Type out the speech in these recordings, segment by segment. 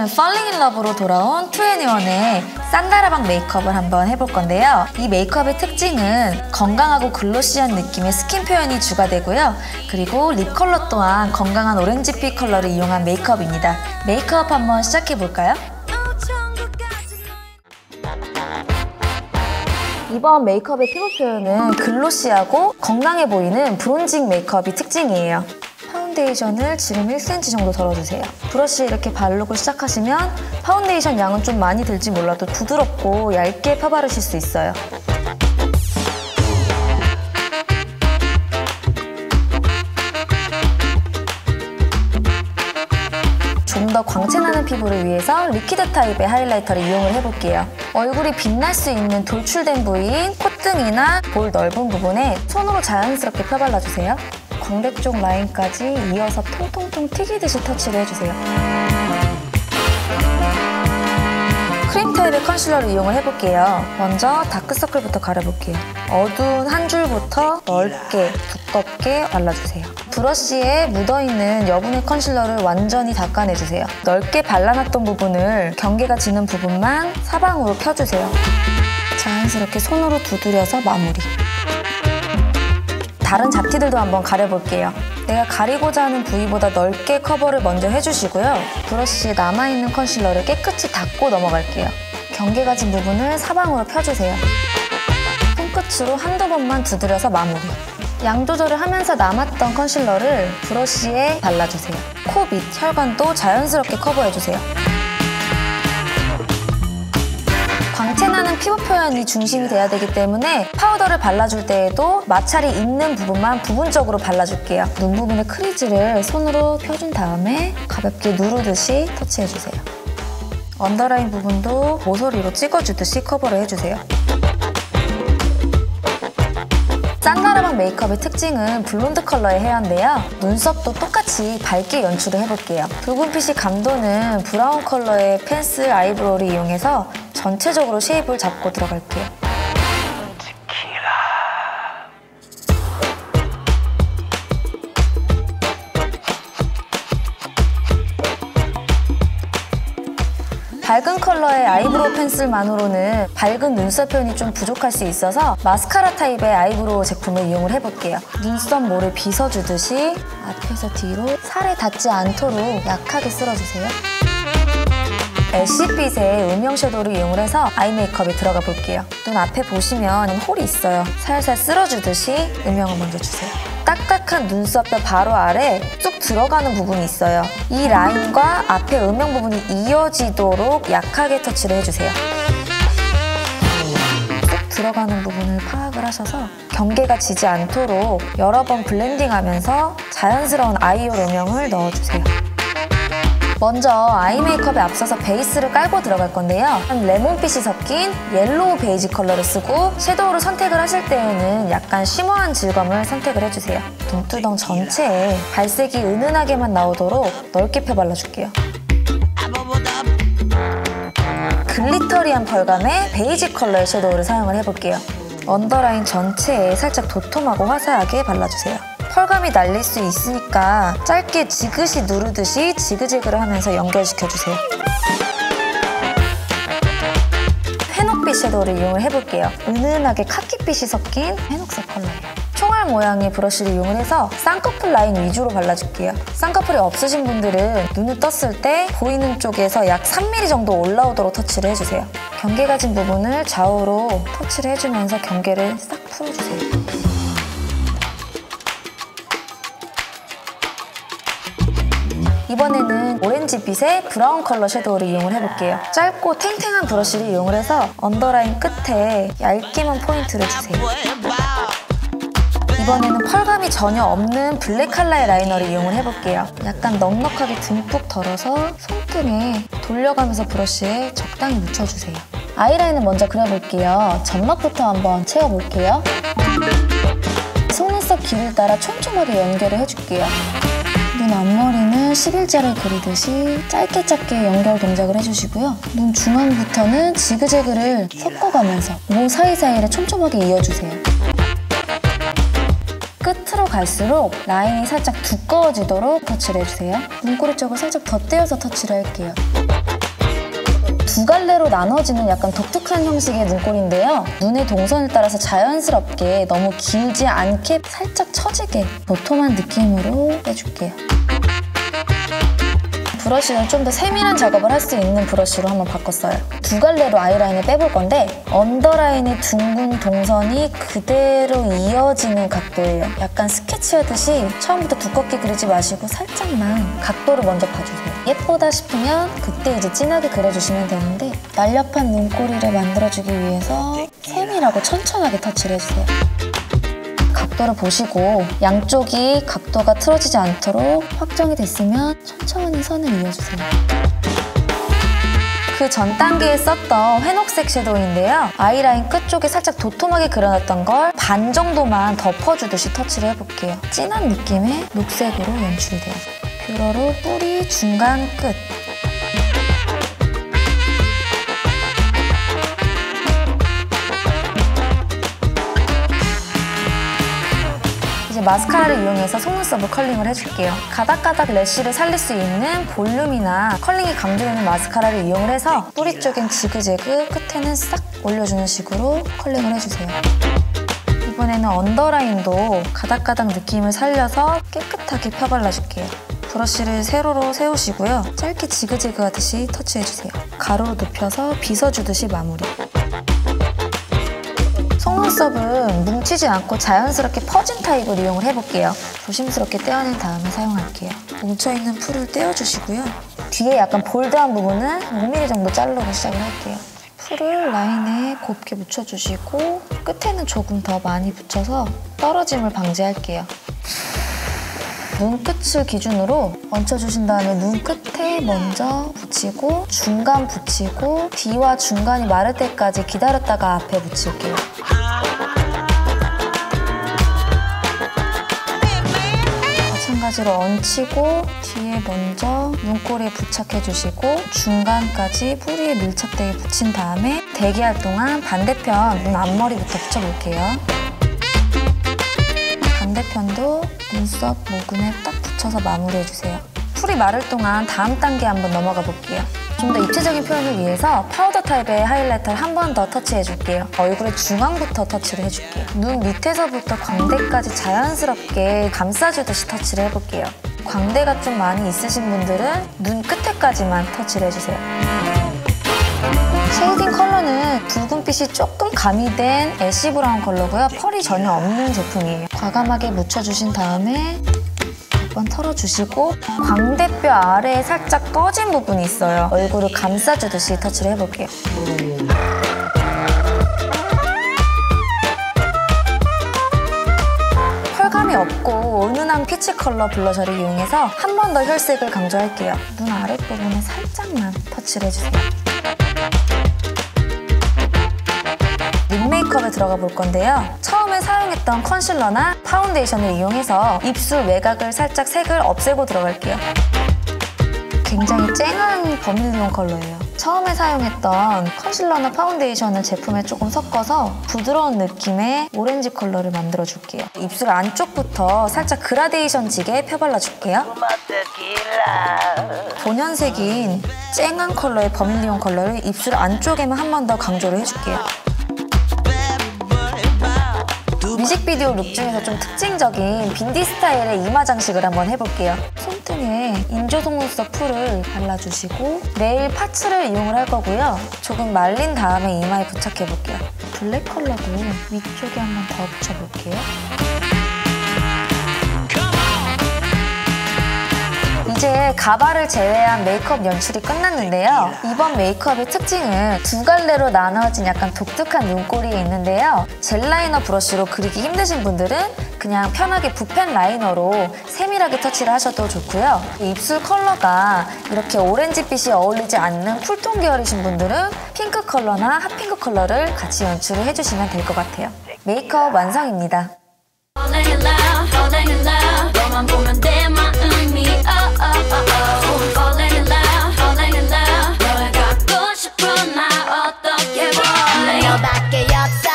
오늘은 Falling in Love로 돌아온 2NE1의 산다라방 메이크업을 한번 해볼 건데요. 이 메이크업의 특징은 건강하고 글로시한 느낌의 스킨 표현이 주가 되고요. 그리고 립 컬러 또한 건강한 오렌지빛 컬러를 이용한 메이크업입니다. 메이크업 한번 시작해볼까요? 이번 메이크업의 피부 표현은 글로시하고 건강해 보이는 브론징 메이크업이 특징이에요. 파운데이션을 지름 1cm 정도 덜어주세요. 브러쉬 이렇게 바르고 시작하시면 파운데이션 양은 좀 많이 들지 몰라도 부드럽고 얇게 펴바르실 수 있어요. 좀 더 광채나는 피부를 위해서 리퀴드 타입의 하이라이터를 이용을 해볼게요. 얼굴이 빛날 수 있는 돌출된 부위인 콧등이나 볼 넓은 부분에 손으로 자연스럽게 펴발라주세요. 광대 쪽 라인까지 이어서 통통통 튀기듯이 터치를 해주세요. 크림 타입의 컨실러를 이용을 해볼게요. 먼저 다크서클부터 가려볼게요. 어두운 한 줄부터 넓게, 두껍게 발라주세요. 브러쉬에 묻어있는 여분의 컨실러를 완전히 닦아내주세요. 넓게 발라놨던 부분을 경계가 지는 부분만 사방으로 펴주세요. 자연스럽게 손으로 두드려서 마무리. 다른 잡티들도 한번 가려볼게요. 내가 가리고자 하는 부위보다 넓게 커버를 먼저 해주시고요. 브러쉬에 남아있는 컨실러를 깨끗이 닦고 넘어갈게요. 경계가 진 부분을 사방으로 펴주세요. 손끝으로 한두 번만 두드려서 마무리. 양 조절을 하면서 남았던 컨실러를 브러쉬에 발라주세요. 코 밑 혈관도 자연스럽게 커버해주세요. 광채나는 피부 표현이 중심이 돼야 되기 때문에 파우더를 발라줄 때에도 마찰이 있는 부분만 부분적으로 발라줄게요. 눈 부분의 크리즈를 손으로 펴준 다음에 가볍게 누르듯이 터치해주세요. 언더라인 부분도 모서리로 찍어주듯이 커버를 해주세요. 산다라방 메이크업의 특징은 블론드 컬러의 헤어인데요. 눈썹도 똑같이 밝게 연출을 해볼게요. 붉은빛이 감도는 브라운 컬러의 펜슬 아이브로우를 이용해서 전체적으로 쉐입을 잡고 들어갈게요. 밝은 컬러의 아이브로우 펜슬만으로는 밝은 눈썹 표현이 좀 부족할 수 있어서 마스카라 타입의 아이브로우 제품을 이용을 해볼게요. 눈썹 모를 빗어주듯이 앞에서 뒤로 살에 닿지 않도록 약하게 쓸어주세요. 애쉬빛의 음영 섀도우를 이용을 해서 아이 메이크업에 들어가 볼게요. 눈 앞에 보시면 홀이 있어요. 살살 쓸어주듯이 음영을 먼저 주세요. 딱딱한 눈썹뼈 바로 아래 쑥 들어가는 부분이 있어요. 이 라인과 앞에 음영 부분이 이어지도록 약하게 터치를 해주세요. 쑥 들어가는 부분을 파악을 하셔서 경계가 지지 않도록 여러 번 블렌딩하면서 자연스러운 아이홀 음영을 넣어주세요. 먼저 아이 메이크업에 앞서서 베이스를 깔고 들어갈 건데요. 레몬빛이 섞인 옐로우 베이지 컬러를 쓰고 섀도우를 선택을 하실 때에는 약간 쉬머한 질감을 선택을 해주세요. 눈두덩 전체에 발색이 은은하게만 나오도록 넓게 펴발라줄게요. 글리터리한 펄감의 베이지 컬러의 섀도우를 사용을 해볼게요. 언더라인 전체에 살짝 도톰하고 화사하게 발라주세요. 펄감이 날릴 수 있으니까 짧게 지그시 누르듯이 지그재그를 하면서 연결시켜주세요. 회녹빛 섀도우를 이용을 해볼게요. 은은하게 카키빛이 섞인 회녹색 컬러예요. 총알 모양의 브러쉬를 이용을 해서 쌍꺼풀 라인 위주로 발라줄게요. 쌍꺼풀이 없으신 분들은 눈을 떴을 때 보이는 쪽에서 약 3mm 정도 올라오도록 터치를 해주세요. 경계가 진 부분을 좌우로 터치를 해주면서 경계를 싹 풀어주세요. 이번에는 오렌지빛의 브라운 컬러 섀도우를 이용을 해볼게요. 짧고 탱탱한 브러쉬를 이용을 해서 언더라인 끝에 얇게만 포인트를 주세요. 이번에는 펄감이 전혀 없는 블랙 컬러의 라이너를 이용을 해볼게요. 약간 넉넉하게 듬뿍 덜어서 손등에 돌려가면서 브러쉬에 적당히 묻혀주세요. 아이라인을 먼저 그려볼게요. 점막부터 한번 채워볼게요. 속눈썹 길이를 따라 촘촘하게 연결을 해줄게요. 눈 앞머리는 11자를 그리듯이 짧게 연결 동작을 해주시고요. 눈 중앙부터는 지그재그를 섞어가면서 모 사이사이를 촘촘하게 이어주세요. 끝으로 갈수록 라인이 살짝 두꺼워지도록 터치를 해주세요. 눈꼬리 쪽을 살짝 덧대어서 터치를 할게요. 두 갈래로 나눠지는 약간 독특한 형식의 눈꼬리인데요. 눈의 동선에 따라서 자연스럽게 너무 길지 않게 살짝 처지게 도톰한 느낌으로 빼줄게요. 브러쉬는 좀 더 세밀한 작업을 할 수 있는 브러쉬로 한번 바꿨어요. 두 갈래로 아이라인을 빼볼 건데 언더라인의 둥근 동선이 그대로 이어지는 각도예요. 약간 스케치하듯이 처음부터 두껍게 그리지 마시고 살짝만 각도를 먼저 봐주세요. 예쁘다 싶으면 그때 이제 진하게 그려주시면 되는데 날렵한 눈꼬리를 만들어주기 위해서 세밀하고 천천하게 터치를 해주세요. 각도를 보시고 양쪽이 각도가 틀어지지 않도록 확정이 됐으면 천천히 선을 이어주세요. 그 전 단계에 썼던 회녹색 섀도우인데요. 아이라인 끝쪽에 살짝 도톰하게 그려놨던 걸 반 정도만 덮어주듯이 터치를 해볼게요. 진한 느낌의 녹색으로 연출돼요. 뷰러로 뿌리 중간 끝. 이제 마스카라를 이용해서 속눈썹을 컬링을 해줄게요. 가닥가닥 래쉬를 살릴 수 있는 볼륨이나 컬링이 강조되는 마스카라를 이용을 해서 뿌리 쪽엔 지그재그, 끝에는 싹 올려주는 식으로 컬링을 해주세요. 이번에는 언더라인도 가닥가닥 느낌을 살려서 깨끗하게 펴발라줄게요. 브러쉬를 세로로 세우시고요. 짧게 지그재그 하듯이 터치해주세요. 가로로 눕혀서 빗어주듯이 마무리. 속눈썹은 뭉치지 않고 자연스럽게 퍼진 타입을 이용을 해볼게요. 조심스럽게 떼어낸 다음에 사용할게요. 뭉쳐있는 풀을 떼어주시고요. 뒤에 약간 볼드한 부분은 5mm 정도 자르고 시작을 할게요. 풀을 라인에 곱게 묻혀주시고 끝에는 조금 더 많이 붙여서 떨어짐을 방지할게요. 눈끝을 기준으로 얹혀주신 다음에 눈 끝에 먼저 붙이고 중간 붙이고 뒤와 중간이 마를 때까지 기다렸다가 앞에 붙일게요. 마찬가지로 얹히고 뒤에 먼저 눈꼬리에 부착해주시고 중간까지 뿌리에 밀착되게 붙인 다음에 대기할 동안 반대편 눈 앞머리부터 붙여볼게요. 반대편도 눈썹 모근에 딱 붙여서 마무리해주세요. 풀이 마를 동안 다음 단계 한번 넘어가 볼게요. 좀 더 입체적인 표현을 위해서 파우더 타입의 하이라이터를 한 번 더 터치해줄게요. 얼굴의 중앙부터 터치를 해줄게요. 눈 밑에서부터 광대까지 자연스럽게 감싸주듯이 터치를 해볼게요. 광대가 좀 많이 있으신 분들은 눈 끝에까지만 터치를 해주세요. 쉐이딩 컬러는 붉은빛이 조금 가미된 애쉬 브라운 컬러고요. 펄이 전혀 없는 제품이에요. 과감하게 묻혀주신 다음에 몇 번 털어주시고 광대뼈 아래에 살짝 꺼진 부분이 있어요. 얼굴을 감싸주듯이 터치를 해볼게요. 펄감이 없고 은은한 피치 컬러 블러셔를 이용해서 한 번 더 혈색을 강조할게요. 눈 아랫부분에 살짝만 터치를 해주세요. 립 메이크업에 들어가 볼 건데요. 처음에 사용했던 컨실러나 파운데이션을 이용해서 입술 외곽을 살짝 색을 없애고 들어갈게요. 굉장히 쨍한 버밀리온 컬러예요. 처음에 사용했던 컨실러나 파운데이션을 제품에 조금 섞어서 부드러운 느낌의 오렌지 컬러를 만들어줄게요. 입술 안쪽부터 살짝 그라데이션 지게 펴발라줄게요. 본연색인 쨍한 컬러의 버밀리온 컬러를 입술 안쪽에만 한 번 더 강조를 해줄게요. 뮤직비디오 룩 중에서 좀 특징적인 빈디 스타일의 이마 장식을 한번 해볼게요. 손등에 인조 속눈썹 풀을 발라주시고 네일 파츠를 이용을 할 거고요. 조금 말린 다음에 이마에 부착해볼게요. 블랙 컬러도 위쪽에 한번 더 붙여볼게요. 이제 가발을 제외한 메이크업 연출이 끝났는데요. 이번 메이크업의 특징은 두 갈래로 나눠진 약간 독특한 눈꼬리에 있는데요. 젤 라이너 브러쉬로 그리기 힘드신 분들은 그냥 편하게 붓펜 라이너로 세밀하게 터치를 하셔도 좋고요. 입술 컬러가 이렇게 오렌지빛이 어울리지 않는 쿨톤 계열이신 분들은 핑크 컬러나 핫핑크 컬러를 같이 연출을 해주시면 될 것 같아요. 메이크업 완성입니다. 너밖에 없어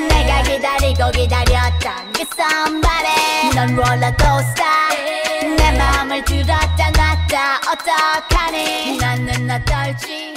내가 기다리고 기다렸던 그 somebody 넌 롤러코스터 내 마음을 들었다 놨다 어떡하니 나는 어떨지